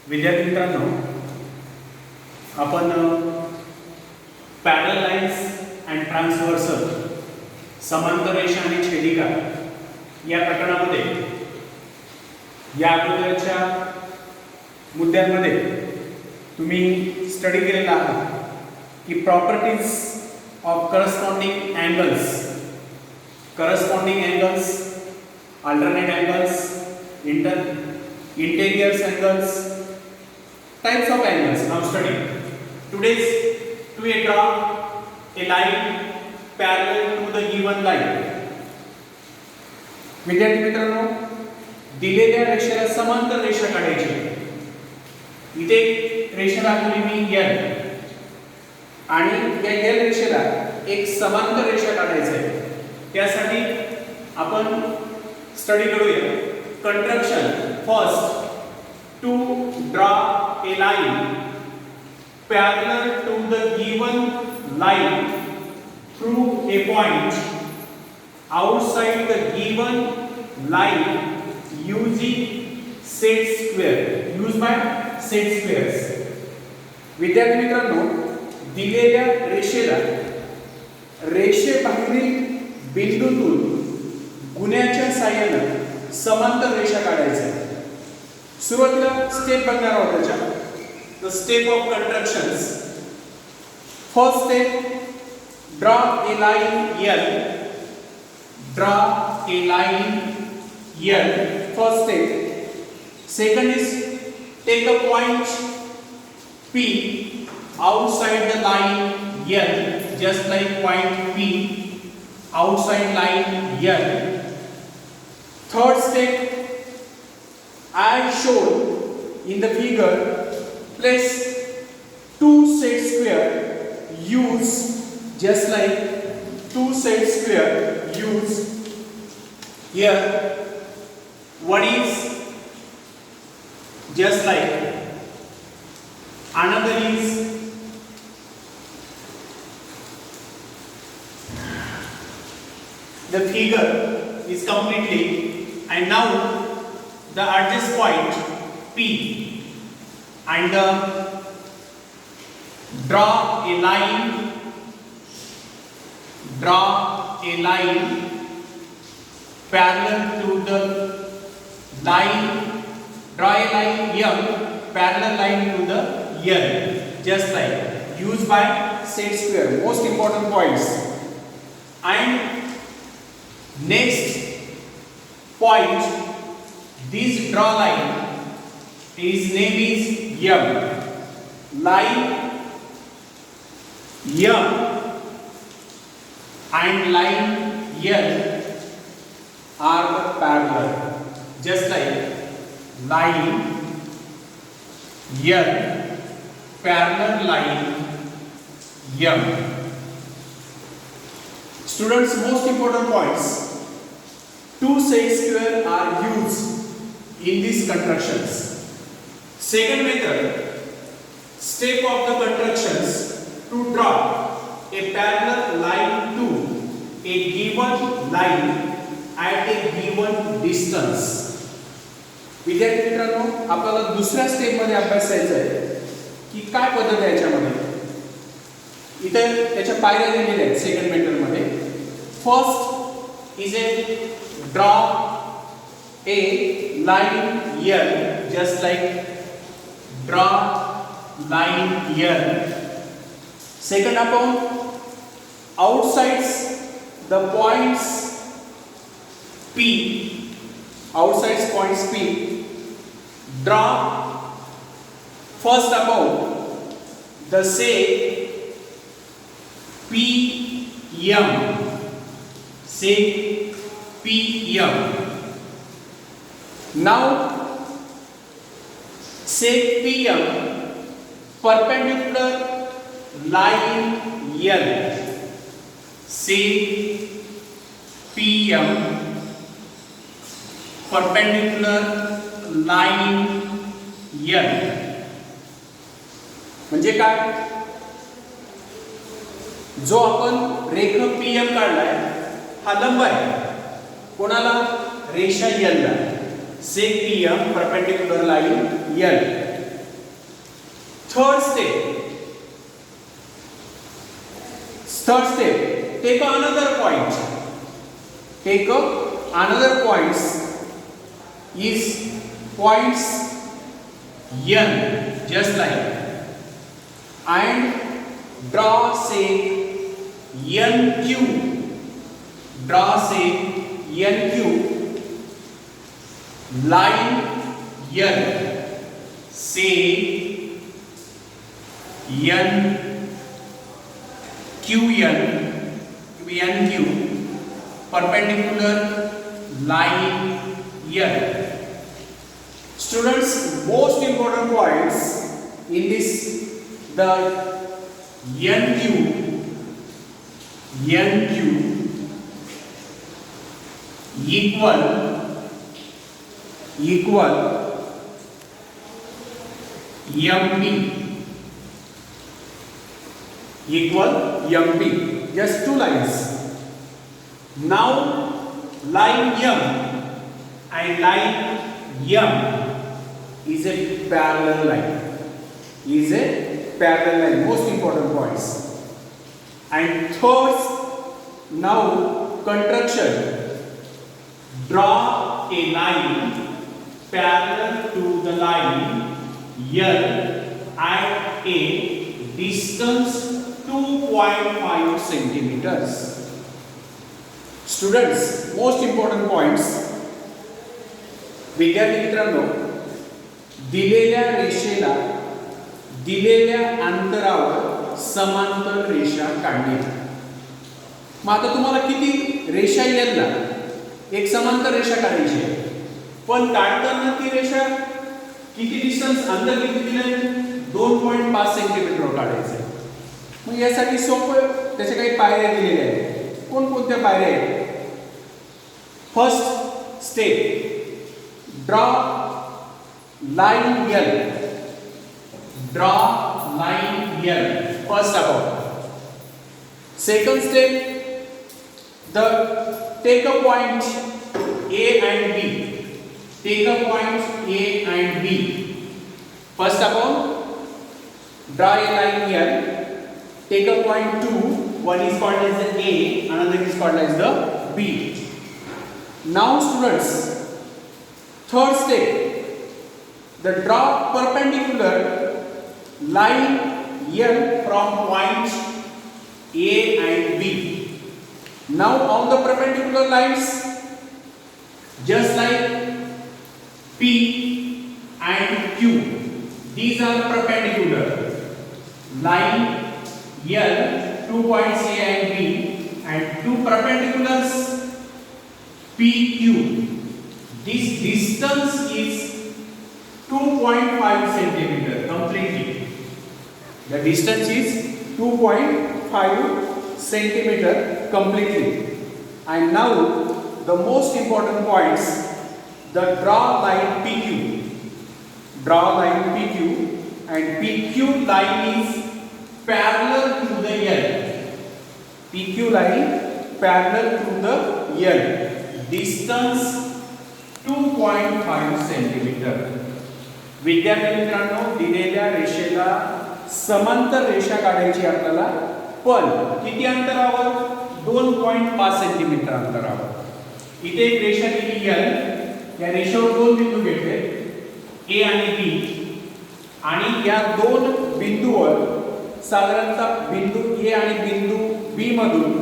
विद्यार्थी मित्रांनो, आपण पॅरलल लाईन्स अँड ट्रान्सव्हर्सल समांतर रेषा आणि छेदिका या प्रकरणामध्ये या अगोदरच्या मुद्द्यांमध्ये तुम्ही स्टडी केलेला आहात की properties of corresponding angles, alternate angles, interior angles, types of angles. Now study. Today's we draw a line parallel to the given line. विद्यार्थी मित्रांनो, दिलेल्या रेषेला समांतर रेषा काढायची. इथे रेषा दाखवली मी L आणि या L रेषेला एक समांतर रेषा काढायची आहे. त्यासाठी आपण स्टडी करूया. Construction first, to draw a line parallel to the given line through a point outside the given line using set square. Use by set squares. विद्यार्थी मित्रांनो, दिलेल्या रेषेला रेषेबाहेरील बिंदूतून गुण्याच्या साहाय्याने समांतर रेषा काढायची. सुरुवातीला स्टेप बघणार आहोत. त्याच्या the step of constructions. First step, draw a line L. Draw a line L. First step. Second is take a point P outside the line L, just like point P outside line L. Third step, as shown in the figure, place two set square. Use just like two set square. Use here. One is just like, another is the figure is completely, and now the adjust point P and draw a line parallel to the line. Draw a line M, parallel line to the L, just like. Used by set square. Most important points. And next point, this draw line, his name is M. Line M and line L are parallel, just like line L parallel line M. Students, most important points. Two set square are used in these constructions. Second method, step of the constructions, to draw a parallel line to a given line at a given distance. विद्यार्थी मित्रांनो, आपल्याला दुसऱ्या step मध्ये अभ्यासायचं आहे की काय पद्धत आहे याच्यामध्ये. इथे त्याच्या पायऱ्या दिलेल्या आहेत सेकंड मेथड मध्ये. First is a draw a line L, just like draw line L. Second, upon outsides the points P, outsides points P, draw first about the shape PM, shape PM. Now shape PM perpendicular line L. Shape PM perpendicular line L. म्हणजे काय? जो आपण रेख PM काढलाय हा लंब आहे. कोणाला? रेषा L La. Sec PM perpendicular line L. Third step. Third step. Take another point. Take another points is points N, just like, and draw say NQ. Draw say NQ line N. Say N QN NQ perpendicular line N. Students, most important points in this, the NQ equal MP just two lines. Now line M and line M is a parallel line. Most important points. And third, now construction. Draw a line parallel to the line L at a distance 2.5 centimeters. Students, most important points. विद्यार्थी मित्रांनो, दिलेल्या रेषेला दिलेल्या अंतरावर समांतर रेषा काढणे. मग आता तुम्हाला किती रेषा येईल ना, एक समांतर रेषा काढायची आहे, पण काढताना ती रेषा किती डिस्टन्स अंतर किती दिले, 2.5 सेंटीमीटर काढायचं आहे. मग यासाठी सोपं, त्याचे काही पायऱ्या दिलेल्या आहेत. कोणकोणत्या पायऱ्या आहेत? First step, draw line L. Draw line L. First of all. Second step, take a point A and B. Take a point A and B. First of all, draw a line L. Take a point 2. One is called as the A, another is called as the B. Now students, third step, the draw perpendicular line L from point A and B. Now on the perpendicular lines, just like P and Q, these are perpendicular. Line L, 2 points A and B, and two perpendiculars PQ. This distance is 2.5 centimeter completely. The distance is 2.5 centimeter completely. And now the most important points, the draw line PQ. Draw line PQ, and PQ line is parallel to the L. PQ line parallel to the L. Distance 2.5 centimetre. विद्यार्थी मित्रांनो, दिलेल्या रेषेला समांतर रेषा काढायची आपल्याला, पण किती अंतरावर? 2.5 सेंटीमीटर अंतरावर. इथे एक रेषा दिली L, या रेषेवर दोन बिंदू घेतले A आणि B, आणि या दोन बिंदूवर साधारणतः बिंदू A आणि बिंदू B मधून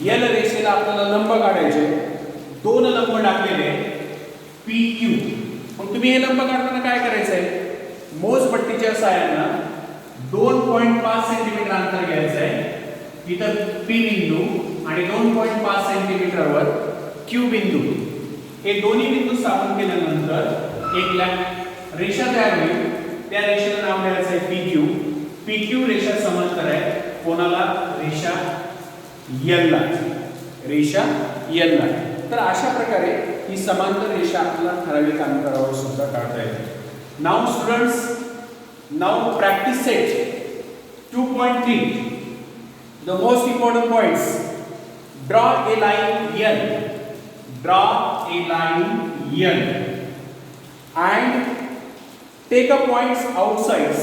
L रेषेला आपल्याला लंब काढायचे. दोन लंब टाकलेले PQ. मग तुम्ही हे लंब काढताना काय करायचं आहे? मोजपट्टीच्या सहाय्याने 2.5 सेंटीमीटर अंतर घ्यायचं आहे. इथं P बिंदू आणि 2.5 सेंटीमीटरवर Q बिंदू, हे दोन्ही बिंदू स्थापन केल्यानंतर एक रेषा तयार होईल. त्या रेषेला नाव द्यायचं आहे PQ. PQ रेषा समांतर आहे कोणाला? रेषा L ला. रेषा L ला. तर अशा प्रकारे ही समांतर रेषा आपल्याला ठराविक अंतरावर सुद्धा काढता येते. Now students, now practice set 2.3. The most important points. Draw a line L. Draw a line L and take a points outside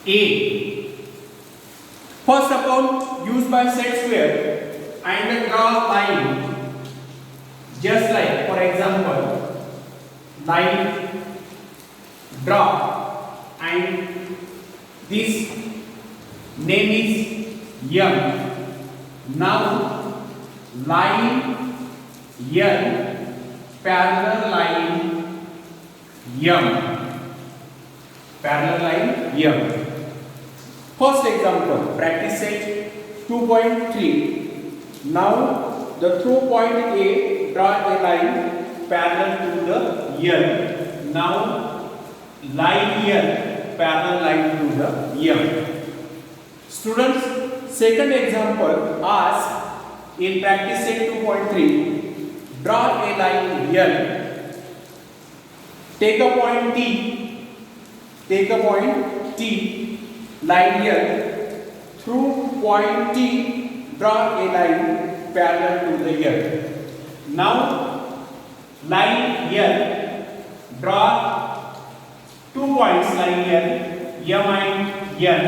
A. First upon use by set square and draw line, just like for example line draw, and this name is M. Now line N parallel line M, parallel line M. First example, practice set 2.3. Now the through point A, draw a line parallel to the N. Now line N parallel line to the M. Students, second example ask in practice set 2.3, draw a line N, take a point T, line N, through point T, draw a line parallel to the N. Now line N, draw 2 points line N, M and N.